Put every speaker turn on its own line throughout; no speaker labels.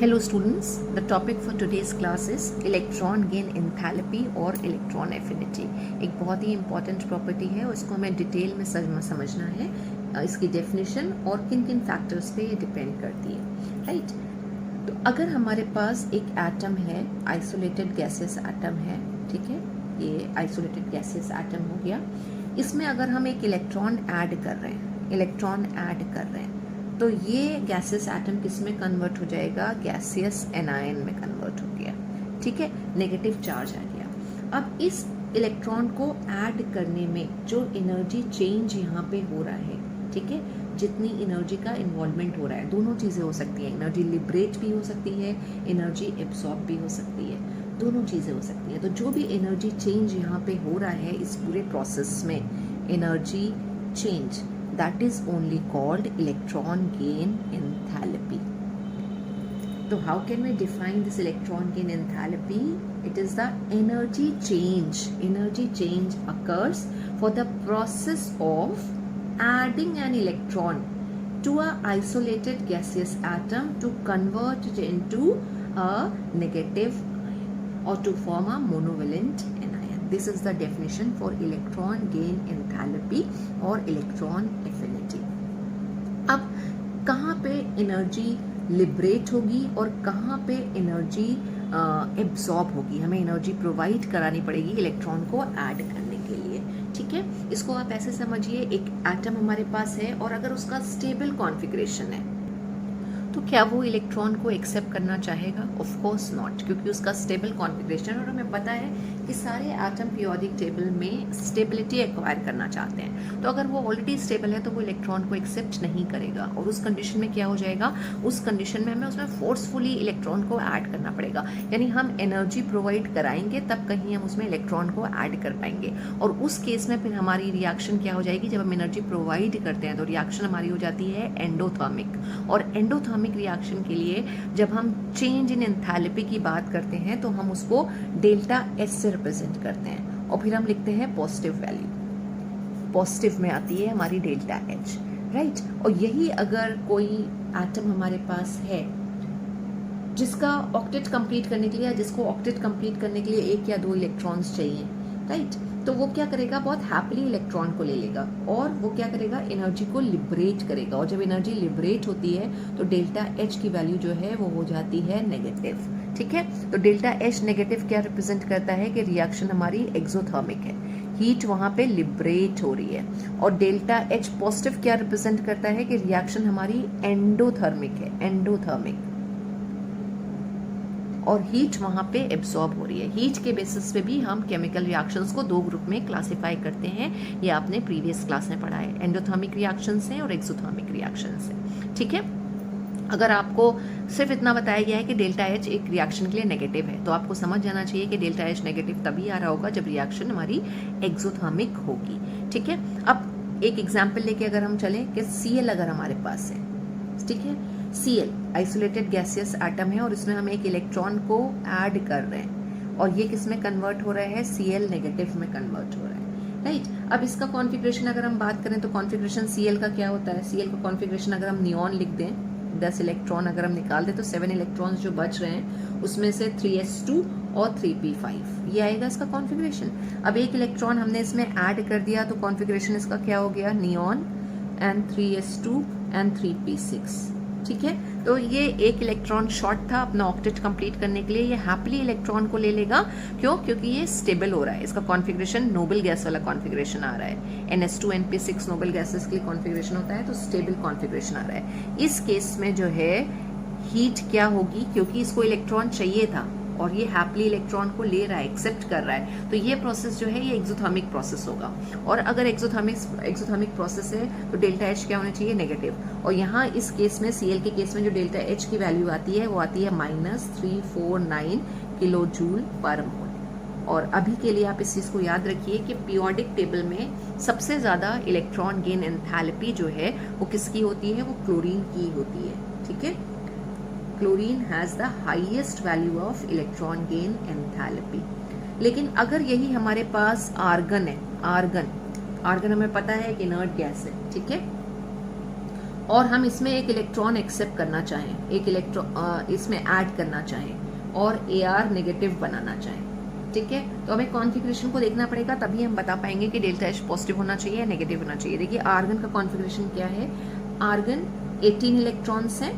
Hello students, the topic for today's class is electron gain enthalpy और electron affinity। एक बहुत ही important property है और इसको हमें डिटेल में समझना है। इसकी definition और किन किन factors पे ये depend करती है, right? तो अगर हमारे पास एक atom है, isolated gaseous atom है, ठीक है, ये isolated gaseous atom हो गया। इसमें अगर हम एक इलेक्ट्रॉन ऐड कर रहे हैं, तो ये गैसियस एटम किस में कन्वर्ट हो जाएगा? गैसियस एनायन में कन्वर्ट हो गया, ठीक है, नेगेटिव चार्ज आ गया। अब इस इलेक्ट्रॉन को ऐड करने में जो एनर्जी चेंज यहाँ पे हो रहा है, ठीक है, जितनी एनर्जी का इन्वॉल्वमेंट हो रहा है, दोनों चीज़ें हो सकती हैं, एनर्जी लिबरेट भी हो सकती है, एनर्जी एब्सॉर्ब भी हो सकती है, दोनों चीज़ें हो सकती हैं। तो जो भी एनर्जी चेंज यहाँ पे हो रहा है इस पूरे प्रोसेस में, energy change, that is only called electron gain enthalpy. So how can we define this electron gain enthalpy? It is the energy change. Energy change occurs for the process of adding an electron to a isolated gaseous atom to convert it into a negative ion or to form a monovalent anion. This is the definition for electron gain enthalpy और electron affinity. अब कहाँ पे energy liberate होगी और कहाँ पे energy absorb होगी? हमें एनर्जी प्रोवाइड करानी पड़ेगी इलेक्ट्रॉन को ऐड करने के लिए, ठीक है। इसको आप ऐसे समझिए, एक एटम हमारे पास है और अगर उसका स्टेबल कॉन्फ़िगरेशन है तो क्या वो इलेक्ट्रॉन को एक्सेप्ट करना चाहेगा? ऑफ कोर्स नॉट, क्योंकि उसका स्टेबल कॉन्फ़िगरेशन, और हमें पता है कि सारे एटम पीरियोडिक टेबल में स्टेबिलिटी एक्वायर करना चाहते हैं। तो अगर वो ऑलरेडी स्टेबल है तो वो इलेक्ट्रॉन को एक्सेप्ट नहीं करेगा, और उस कंडीशन में क्या हो जाएगा? उस कंडीशन में हमें उसमें फोर्सफुली इलेक्ट्रॉन को ऐड करना पड़ेगा, यानी हम एनर्जी प्रोवाइड कराएंगे तब कहीं हम उसमें इलेक्ट्रॉन को ऐड कर पाएंगे। और उस केस में फिर हमारी रिएक्शन क्या हो जाएगी? जब हम एनर्जी प्रोवाइड करते हैं तो रिएक्शन हमारी हो जाती है एंडोथर्मिक, और एंडोथर्मिक रिएक्शन के लिए जब हम चेंज इन एंथैल्पी की बात करते हैं तो हम उसको डेल्टा एच से रिप्रेजेंट करते हैं, और फिर हम लिखते हैं पॉजिटिव वैल्यू, पॉजिटिव में आती है हमारी डेल्टा एच, राइट। और यही अगर कोई एटम हमारे पास है जिसका ऑक्टेट कंप्लीट करने के लिए, या जिसको ऑक्टेट कंप्लीट करने के लिए एक या दो इलेक्ट्रॉन्स चाहिए, राइट, तो वो क्या करेगा? बहुत हैप्पीली इलेक्ट्रॉन को ले लेगा और वो क्या करेगा? एनर्जी को लिबरेट करेगा, और जब एनर्जी लिबरेट होती है तो डेल्टा एच की वैल्यू जो है वो हो जाती है नेगेटिव, ठीक है। तो डेल्टा एच नेगेटिव क्या रिप्रेजेंट करता है? कि रिएक्शन हमारी एक्सोथर्मिक है, हीट वहां पे लिबरेट हो रही है। और डेल्टा एच पॉजिटिव क्या रिप्रेजेंट करता है? कि रिएक्शन हमारी एंडोथर्मिक है, एंडोथर्मिक, और हीट वहां पे एब्सॉर्ब हो रही है। हीट के बेसिस पे भी हम केमिकल रिएक्शंस को दो ग्रुप में क्लासिफाई करते हैं, ये आपने प्रीवियस क्लास में पढ़ा है, एंडोथर्मिक रिएक्शंस हैं और एक्सोथर्मिक रिएक्शंस हैं, ठीक है। अगर आपको सिर्फ इतना बताया गया है कि डेल्टा एच एक रिएक्शन के लिए नेगेटिव है, तो आपको समझ जाना चाहिए कि डेल्टा एच नेगेटिव तभी आ रहा होगा जब रिएक्शन हमारी एक्सोथर्मिक होगी, ठीक है। अब एक एग्जाम्पल लेके अगर हम चलें कि Cl अगर हमारे पास है, ठीक है, Cl आइसोलेटेड गैसियस एटम है और इसमें हम एक इलेक्ट्रॉन को ऐड कर रहे हैं, और ये किस में कन्वर्ट हो रहा है? Cl नेगेटिव में कन्वर्ट हो रहा है, राइट। अब इसका कॉन्फ़िगरेशन अगर हम बात करें तो कॉन्फ़िगरेशन Cl का क्या होता है? Cl का कॉन्फ़िगरेशन अगर हम नियॉन लिख दें, 10 इलेक्ट्रॉन अगर हम निकाल दें तो 7 इलेक्ट्रॉन्स जो बच रहे हैं उसमें से 3s2 और 3p5 ये आएगा इसका कॉन्फ़िगरेशन। अब एक इलेक्ट्रॉन हमने इसमें ऐड कर दिया तो कॉन्फ़िगरेशन इसका क्या हो गया? Neon and 3s2 and 3p6, ठीक है। तो ये एक इलेक्ट्रॉन शॉर्ट था अपना ऑक्टेट कंप्लीट करने के लिए, ये हैप्पीली इलेक्ट्रॉन को ले लेगा, क्यों? क्योंकि ये स्टेबल हो रहा है, इसका कॉन्फ़िगरेशन नोबल गैस वाला कॉन्फ़िगरेशन आ रहा है, NH2 NP6 नोबल गैसेस के लिए कॉन्फ़िगरेशन होता है, तो स्टेबल कॉन्फ़िगरेशन आ रहा है। इस केस में जो है हीट क्या होगी? क्योंकि इसको इलेक्ट्रॉन चाहिए था और ये हैप्पीली इलेक्ट्रॉन को ले रहा है, एक्सेप्ट कर रहा है, तो ये प्रोसेस जो है ये एक्सोथर्मिक प्रोसेस होगा। और अगर एक्सोथर्मिक प्रोसेस है तो डेल्टा एच क्या होना चाहिए? नेगेटिव। और यहाँ इस केस में Cl के केस में जो डेल्टा एच की वैल्यू आती है वो आती है -349 किलो जूल पर मोल। और अभी के लिए आप इस चीज को याद रखिए कि पीरियोडिक टेबल में सबसे ज्यादा इलेक्ट्रॉन गेन एंथैल्पी जो है वो किसकी होती है? वो क्लोरीन की होती है, ठीक है। Chlorine has the highest value of electron gain enthalpy. लेकिन अगर यही हमारे पास आर्गन है, आर्गन हमें पता है कि इनर्ट गैस है, ठीक है, और हम इसमें एक इलेक्ट्रॉन एक्सेप्ट करना चाहें, एक इलेक्ट्रॉन इसमें ऐड करना चाहें और AR नेगेटिव बनाना चाहें, ठीक है, तो हमें कॉन्फ़िगरेशन को देखना पड़ेगा, तभी हम बता पाएंगे कि डेल्टा H पॉजिटिव होना चाहिए या नेगेटिव होना चाहिए। देखिए आर्गन का कॉन्फ़िगरेशन क्या है, आर्गन 18 इलेक्ट्रॉन्स हैं,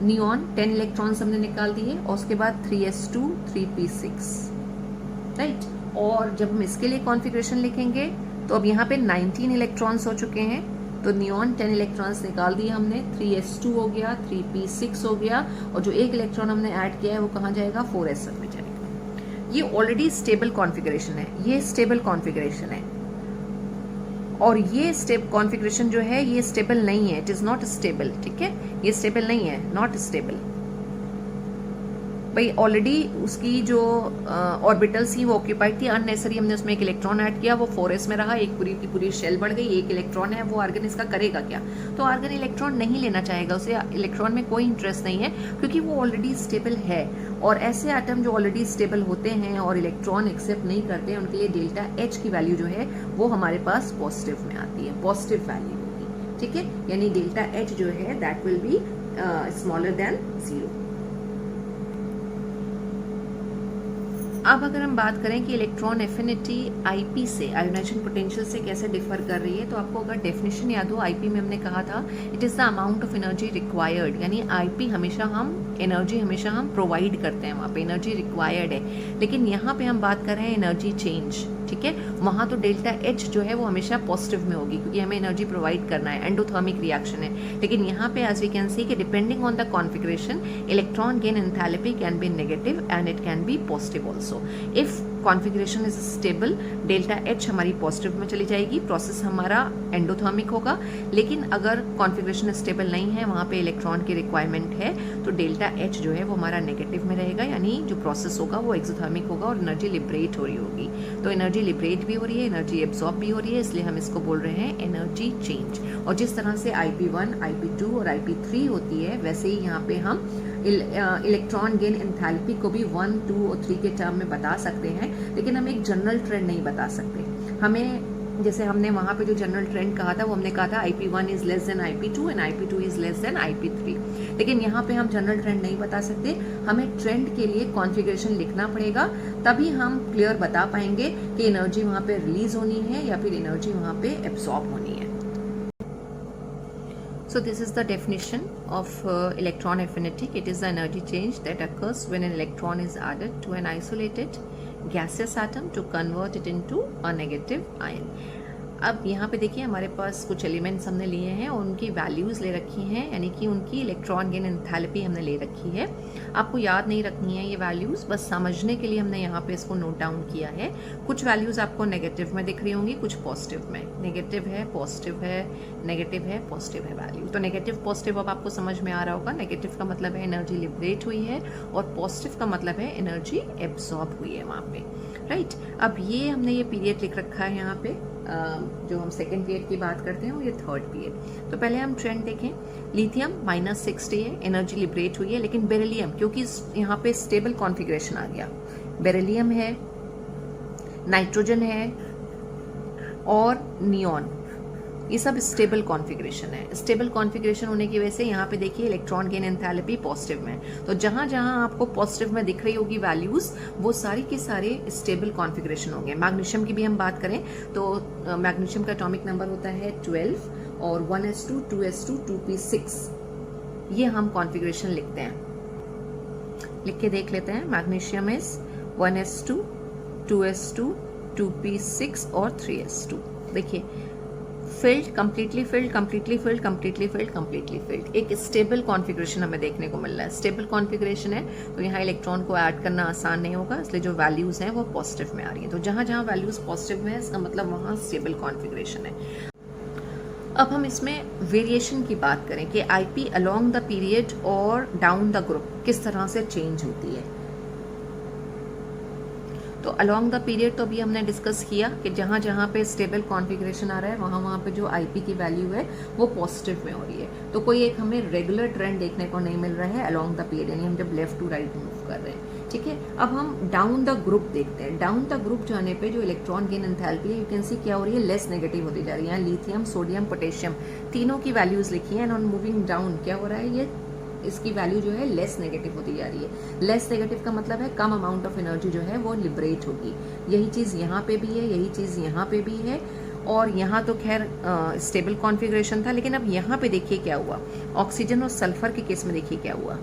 नियॉन 10 इलेक्ट्रॉन्स हमने निकाल दिए और उसके बाद 3s2 3p6, राइट। और जब हम इसके लिए कॉन्फ़िगरेशन लिखेंगे तो अब यहाँ पे 19 इलेक्ट्रॉन्स हो चुके हैं, तो नियॉन 10 इलेक्ट्रॉन्स निकाल दिए हमने, 3s2 हो गया, 3p6 हो गया, और जो एक इलेक्ट्रॉन हमने ऐड किया है वो कहाँ जाएगा, 4s1 में जाएगा। ये ऑलरेडी स्टेबल कॉन्फ़िगरेशन है, ये स्टेबल कॉन्फ़िगरेशन है, और ये स्टेप कॉन्फ़िगरेशन जो है ये स्टेबल नहीं है, इट इज नॉट स्टेबल, ठीक है, ये स्टेबल नहीं है, नॉट स्टेबल। भाई ऑलरेडी उसकी जो ऑर्बिटल्स थी वो ऑक्यूपाइड थी, अननेसेसरी हमने उसमें एक इलेक्ट्रॉन ऐड किया, वो 4s में रहा, एक पूरी की पूरी शेल बढ़ गई, एक इलेक्ट्रॉन है, वो आर्गन इसका करेगा क्या, तो आर्गन इलेक्ट्रॉन नहीं लेना चाहेगा, उसे इलेक्ट्रॉन में कोई इंटरेस्ट नहीं है क्योंकि वो ऑलरेडी स्टेबल है। और ऐसे एटम जो ऑलरेडी स्टेबल होते हैं और इलेक्ट्रॉन एक्सेप्ट नहीं करते हैं, उनके लिए डेल्टा H की वैल्यू जो है वो हमारे पास पॉजिटिव में आती है, पॉजिटिव वैल्यू होगी, ठीक है, यानी डेल्टा H जो है that will be smaller than 0। अब अगर हम बात करें कि इलेक्ट्रॉन एफिनिटी आईपी से, आयोनाइजेशन पोटेंशियल से कैसे डिफर कर रही है, तो आपको अगर डेफिनेशन याद हो, आईपी में हमने कहा था it is the amount of energy required, यानी आईपी हमेशा हम एनर्जी हमेशा हम प्रोवाइड करते हैं, वहाँ पे एनर्जी रिक्वायर्ड है, लेकिन यहाँ पे हम बात कर रहे हैं एनर्जी चेंज, ठीक है, वहाँ तो डेल्टा H जो है वो हमेशा पॉजिटिव में होगी क्योंकि हमें एनर्जी प्रोवाइड करना है, एंडोथर्मिक रिएक्शन है, लेकिन यहाँ पे एज वी कैन सी कि depending on the configuration electron gain enthalpy can be negative and it can be positive also. If configuration is stable, delta H हमारी पॉजिटिव में चली जाएगी, प्रोसेस हमारा एंडोथर्मिक होगा, लेकिन अगर कॉन्फ़िगरेशन स्टेबल नहीं है, वहाँ पे इलेक्ट्रॉन की रिक्वायरमेंट है, तो डेल्टा H जो है वो हमारा नेगेटिव में रहेगा, यानी जो प्रोसेस होगा वो एक्सोथर्मिक होगा और एनर्जी लिबरेट हो रही होगी। तो एनर्जी लिबरेट भी हो रही है, एनर्जी एब्जॉर्ब भी हो रही है, इसलिए हम इसको बोल रहे हैं एनर्जी चेंज। और जिस तरह से IP1, IP2 और IP3 होती है, वैसे ही यहाँ पे हम इलेक्ट्रॉन गेन एंथैल्पी को भी 1, 2 और 3 के टर्म में बता सकते हैं, लेकिन हम एक जनरल ट्रेंड नहीं बता सकते। हमें जैसे हमने वहां पे जो जनरल ट्रेंड कहा था वो हमने कहा था IP1 is less than IP2 and IP2 is less than IP3, लेकिन यहाँ पे हम जनरल ट्रेंड नहीं बता सकते, हमें ट्रेंड के लिए कॉन्फ़िगरेशन लिखना पड़ेगा, तभी हम क्लियर बता पाएंगे कि एनर्जी वहां पे रिलीज होनी है या फिर एनर्जी वहां पे एब्सॉर्ब होनी है। So this is the definition of electron affinity. It is the energy change that occurs when an electron is added to an isolated gaseous atom to convert it into a negative ion. अब यहाँ पे देखिए हमारे पास कुछ elements हमने लिए हैं और उनकी वैल्यूज़ ले रखी हैं, यानी कि उनकी इलेक्ट्रॉन गेन एंथैल्पी हमने ले रखी है। आपको याद नहीं रखनी है ये वैल्यूज़, बस समझने के लिए हमने यहाँ पे इसको नोट डाउन किया है। कुछ वैल्यूज़ आपको नेगेटिव में दिख रही होंगी, कुछ पॉजिटिव में, नेगेटिव है, पॉजिटिव है, नेगेटिव है, पॉजिटिव है वैल्यू। तो नेगेटिव पॉजिटिव अब आपको समझ में आ रहा होगा। नेगेटिव का मतलब है एनर्जी लिबरेट हुई है और पॉजिटिव का मतलब है एनर्जी एब्सॉर्ब हुई है वहाँ पे, राइट। अब ये हमने ये पीरियड लिख रखा है यहाँ पे, जो हम सेकेंड पीरियड की बात करते हैं वो ये थर्ड पीरियड। तो पहले हम ट्रेंड देखें, लिथियम -60 है, एनर्जी लिबरेट हुई है, लेकिन बेरिलियम क्योंकि यहाँ पे स्टेबल कॉन्फ़िगरेशन आ गया, बेरिलियम है, नाइट्रोजन है और नियॉन, ये सब स्टेबल कॉन्फ़िगरेशन है। स्टेबल कॉन्फ़िगरेशन होने की वजह से यहाँ पे देखिए इलेक्ट्रॉन गेन एंथैल्पी पॉजिटिव में, तो जहाँ जहाँ आपको पॉजिटिव में दिख रही होगी वैल्यूज, वो सारी के सारे स्टेबल कॉन्फ़िगरेशन होंगे। मैग्नीशियम की भी हम बात करें तो मैग्नीशियम का एटॉमिक नंबर होता है 12 और 1s2 2s2 2p6, ये हम कॉन्फ़िगरेशन लिखते हैं, लिख के देख लेते हैं। Magnesium is 1s2 2s2 2p6 और 3s2। देखिए field, completely filled, completely filled, completely filled, completely filled, एक स्टेबल कॉन्फ़िगरेशन हमें देखने को मिल रहा है। स्टेबल कॉन्फ़िगरेशन है तो यहाँ इलेक्ट्रॉन को ऐड करना आसान नहीं होगा, इसलिए जो वैल्यूज हैं वो पॉजिटिव में आ रही हैं। तो जहाँ जहाँ वैल्यूज पॉजिटिव में है इसका मतलब वहाँ स्टेबल कॉन्फ़िगरेशन है। अब हम इसमें वेरिएशन की बात करें कि आईपी अलोंग द पीरियड और डाउन द ग्रुप किस तरह से चेंज होती है। तो अलोंग द पीरियड तो अभी हमने डिस्कस किया कि जहाँ जहाँ पे स्टेबल कॉन्फ़िगरेशन आ रहा है वहाँ पे जो आईपी की वैल्यू है वो पॉजिटिव में हो रही है। तो कोई एक हमें रेगुलर ट्रेंड देखने को नहीं मिल रहा है अलोंग द पीरियड, यानी हम जब लेफ्ट टू राइट मूव कर रहे हैं। ठीक है, अब हम डाउन द ग्रुप देखते हैं। डाउन द ग्रुप जाने पे जो इलेक्ट्रॉन गेन एंथैल्पी है, यू कैन सी क्या हो रही है, लेस नेगेटिव होती जा रही है। यहाँ लिथियम, सोडियम, पोटेशियम तीनों की वैल्यूज लिखी है, एंड ऑन मूविंग डाउन क्या हो रहा है, ये इसकी वैल्यू जो है लेस नेगेटिव होती जा रही है। लेस नेगेटिव का मतलब है कम अमाउंट ऑफ एनर्जी जो है वो लिबरेट होगी। यही चीज यहाँ पे भी है, यही चीज यहाँ पे भी है, और यहाँ तो खैर स्टेबल कॉन्फ़िगरेशन था, लेकिन अब यहाँ पे देखिए क्या हुआ। ऑक्सीजन और सल्फर के केस में देखिए क्या हुआ।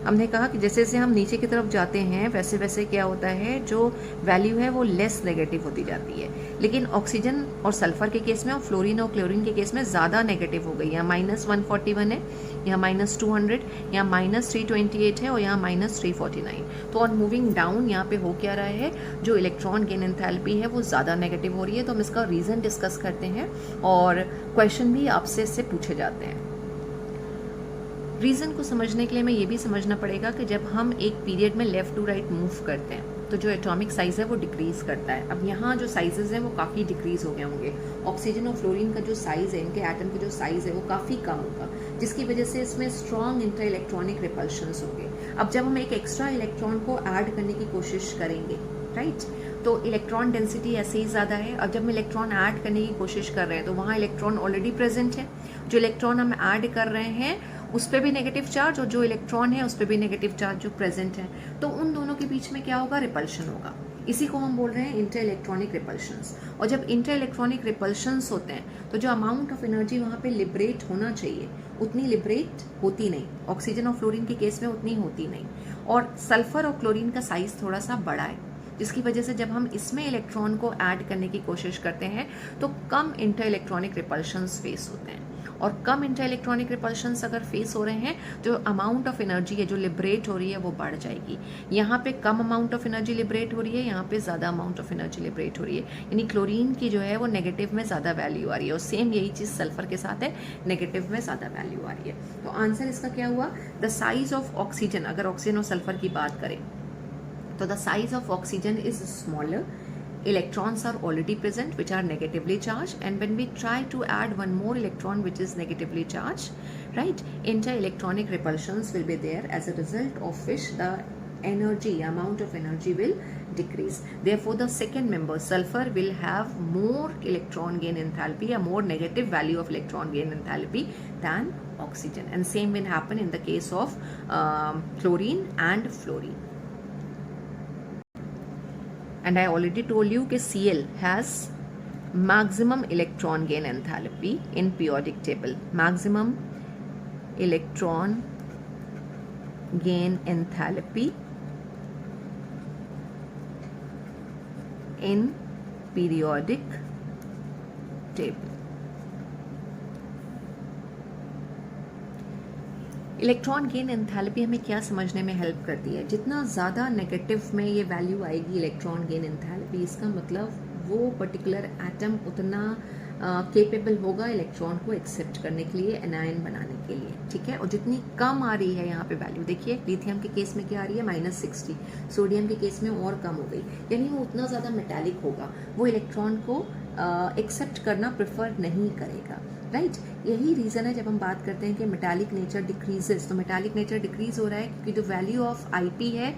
हमने कहा कि जैसे जैसे हम नीचे की तरफ जाते हैं वैसे वैसे क्या होता है, जो वैल्यू है वो लेस नेगेटिव होती जाती है। लेकिन ऑक्सीजन और सल्फर के केस में और फ्लोरीन और क्लोरीन के केस में ज़्यादा नेगेटिव हो गई। यहाँ -141 है, यहाँ -200, यहाँ -328 है, और यहाँ -349। तो ऑन मूविंग डाउन यहाँ पे हो क्या रहा है, जो इलेक्ट्रॉन गेन एंथैल्पी है वो ज़्यादा नेगेटिव हो रही है। तो हम इसका रीज़न डिस्कस करते हैं और क्वेश्चन भी आपसे इससे पूछे जाते हैं। रीज़न को समझने के लिए हमें ये भी समझना पड़ेगा कि जब हम एक पीरियड में लेफ्ट टू राइट मूव करते हैं तो जो एटॉमिक साइज है वो डिक्रीज करता है। अब यहाँ जो साइजेस हैं वो काफ़ी डिक्रीज हो गए होंगे। ऑक्सीजन और फ्लोरीन का जो साइज है, इनके एटम का जो साइज है वो काफ़ी कम होगा, जिसकी वजह से इसमें स्ट्रॉन्ग इंटर इलेक्ट्रॉनिक रिपल्शंस होंगे। अब जब हम एक एक्स्ट्रा इलेक्ट्रॉन को ऐड करने की कोशिश करेंगे, राइट, तो इलेक्ट्रॉन डेंसिटी ऐसे ही ज़्यादा है। और जब हम इलेक्ट्रॉन ऐड करने की कोशिश कर रहे हैं तो वहाँ इलेक्ट्रॉन ऑलरेडी प्रेजेंट है। जो इलेक्ट्रॉन हम ऐड कर रहे हैं उस पर भी नेगेटिव चार्ज, और जो इलेक्ट्रॉन है उस पर भी नेगेटिव चार्ज जो प्रेजेंट है। तो उन दोनों के बीच में क्या होगा, रिपल्शन होगा। इसी को हम बोल रहे हैं इंटर इलेक्ट्रॉनिक रिपल्शंस। और जब इंटर इलेक्ट्रॉनिक रिपल्शंस होते हैं तो जो अमाउंट ऑफ एनर्जी वहाँ पे लिबरेट होना चाहिए उतनी लिबरेट होती नहीं। ऑक्सीजन और फ्लोरीन के केस में उतनी होती नहीं। और सल्फर और क्लोरीन का साइज थोड़ा सा बड़ा है, जिसकी वजह से जब हम इसमें इलेक्ट्रॉन को ऐड करने की कोशिश करते हैं तो कम इंटर इलेक्ट्रॉनिक रिपल्शंस फेस होते हैं। और कम इंटर इलेक्ट्रॉनिक रिपल्शंस अगर फेस हो रहे हैं, जो अमाउंट ऑफ एनर्जी है जो लिबरेट हो रही है वो बढ़ जाएगी। यहाँ पे कम अमाउंट ऑफ एनर्जी लिबरेट हो रही है, यहाँ पे ज़्यादा अमाउंट ऑफ एनर्जी लिबरेट हो रही है। यानी क्लोरीन की जो है वो नेगेटिव में ज़्यादा वैल्यू आ रही है, और सेम यही चीज़ सल्फर के साथ है, नेगेटिव में ज़्यादा वैल्यू आ रही है। तो आंसर इसका क्या हुआ, द साइज ऑफ ऑक्सीजन, अगर ऑक्सीजन और सल्फर की बात करें तो the size of oxygen is smaller, electrons are already present which are negatively charged, and when we try to add one more electron which is negatively charged, right, inter-electronic repulsions will be there, as a result of which the amount of energy will decrease. Therefore the second member, sulfur, will have more electron gain enthalpy, a more negative value of electron gain enthalpy than oxygen, and same will happen in the case of chlorine and fluorine. And I already told you that Cl has maximum electron gain enthalpy in periodic table. Maximum electron gain enthalpy in periodic table. Electron gain enthalpy हमें क्या समझने में help करती है, जितना ज़्यादा negative में ये वैल्यू आएगी इलेक्ट्रॉन गेन एंथैल्पी, इसका मतलब वो पर्टिकुलर एटम उतना केपेबल होगा इलेक्ट्रॉन को एक्सेप्ट करने के लिए, एनायन बनाने के लिए, ठीक है। और जितनी कम आ रही है यहाँ पे वैल्यू, देखिए लिथियम के केस में क्या आ रही है, -60, सोडियम के केस में और कम हो गई, यानी वो उतना ज़्यादा मेटालिक होगा, वो इलेक्ट्रॉन को एक्सेप्ट करना प्रेफर नहीं करेगा, राइट। यही रीज़न है जब हम बात करते हैं कि मेटालिक नेचर डिक्रीजेस, तो मेटालिक नेचर डिक्रीज हो रहा है क्योंकि जो वैल्यू ऑफ आईपी है,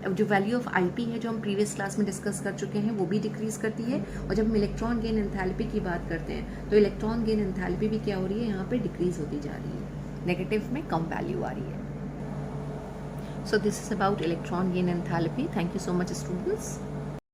जो वैल्यू ऑफ आईपी है जो हम प्रीवियस क्लास में डिस्कस कर चुके हैं, वो भी डिक्रीज करती है। और जब हम इलेक्ट्रॉन गेन एंथैल्पी की बात करते हैं तो इलेक्ट्रॉन गेन एंथैल्पी भी क्या हो रही है, यहाँ पे डिक्रीज होती जा रही है, नेगेटिव में कम वैल्यू आ रही है। So this is about electron gain enthalpy. Thank you so much students.